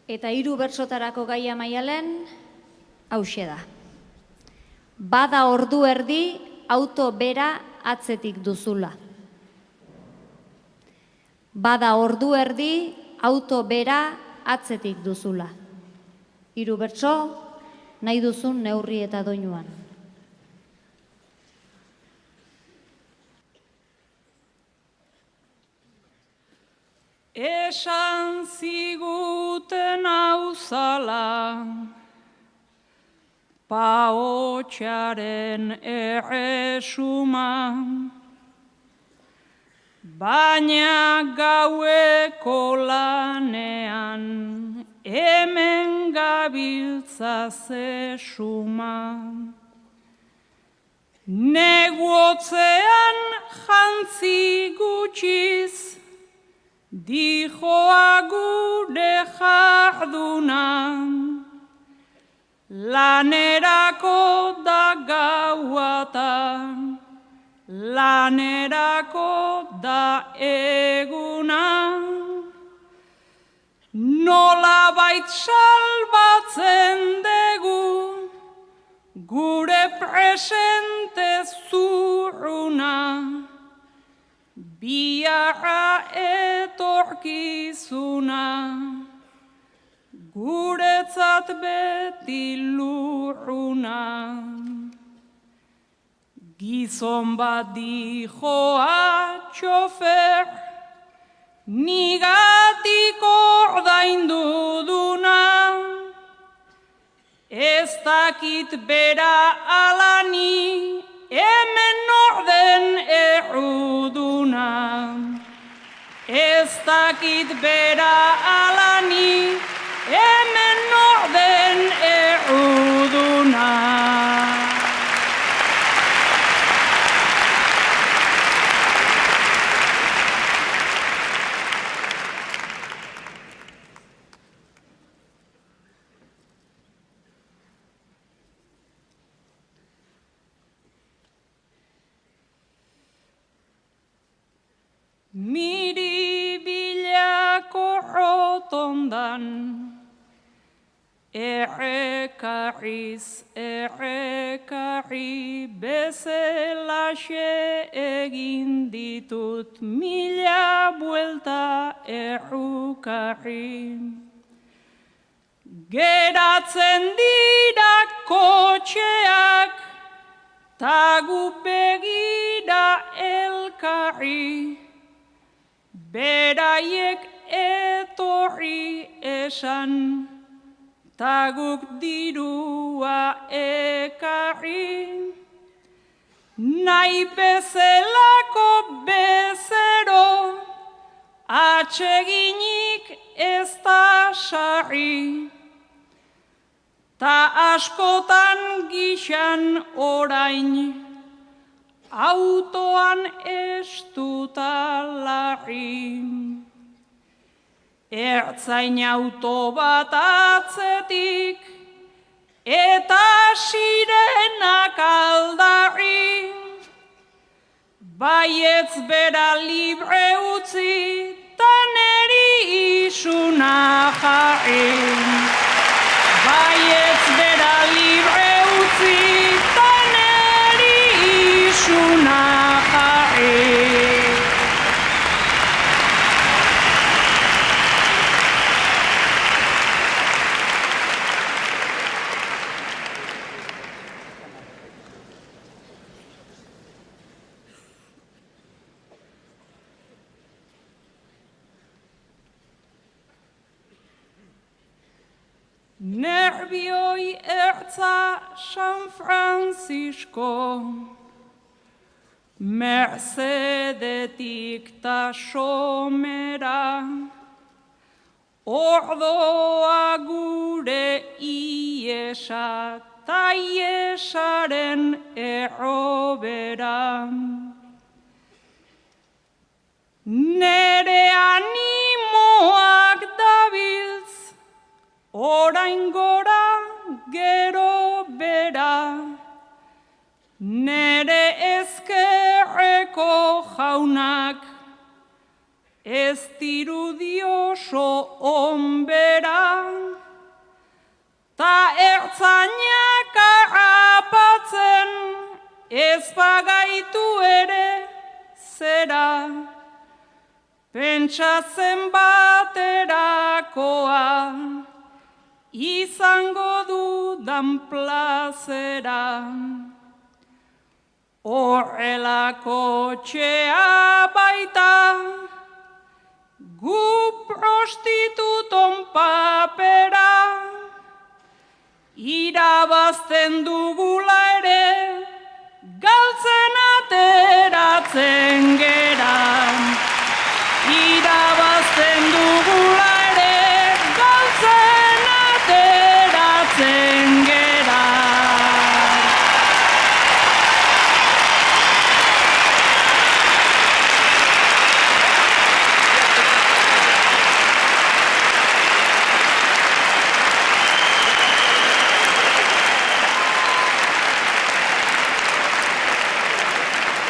Eta 3 bertsotarako gaia Maialen, hauxe da. Bada ordu erdi, auto bera atzetik duzula. Bada ordu erdi, auto bera atzetik duzula. 3 bertso, nahi duzun neurri eta doinuan. Esan ziguten auzala, Paotxaren erresuma, baina gaueko lanean, hemen gabiltza zesuma. Neguotzean jantzi gutxiz, dijoa gure jarduna, lanerako da gauata, lanerako da eguna. Nolabait salbatzen dugu, gure presente zurruna, biarra etorkizuna, guretzat beti lurruna. Gizon bat dijoa txofer, nigatik ordaindu duna, ez dakit bera alani, hemen orden erruduna. Ez dakit bera alani, hemen orden erruduna. Miri bilako rotondan, errekarriz errekarri, bezelaxe egin ditut 1000 buelta errukarri. Geratzen dira kotxeak, tagu begira elkarri, beraiek etorri esan, taguk dirua ekarri. Nahi bezelako bezero, atseginik ez da sarri, ta askotan gixan orain, autoan estuta larri. Ertzain auto bat atzetik, eta sirenak aldarri. Baietz bera libre utzi, ta neri isuna jarri. Baietz bera libre utzi, ta neri isuna jarri. Nerbioi ertza San Francisco, Mercedetik ta somera, ordoa gure iesa ta iesaren errobera. Nere animoak dabiltz, orain gora gero bera, nere ezkerreko jaunak ez dirudi oso onbera, ta ertzainak harrapatzen ez bagaitu ere zera, pentsatzen baterakoa izango dudan plazera. Horrelako txea baita, gu prostituton papera, irabazten dugula ere, galtzen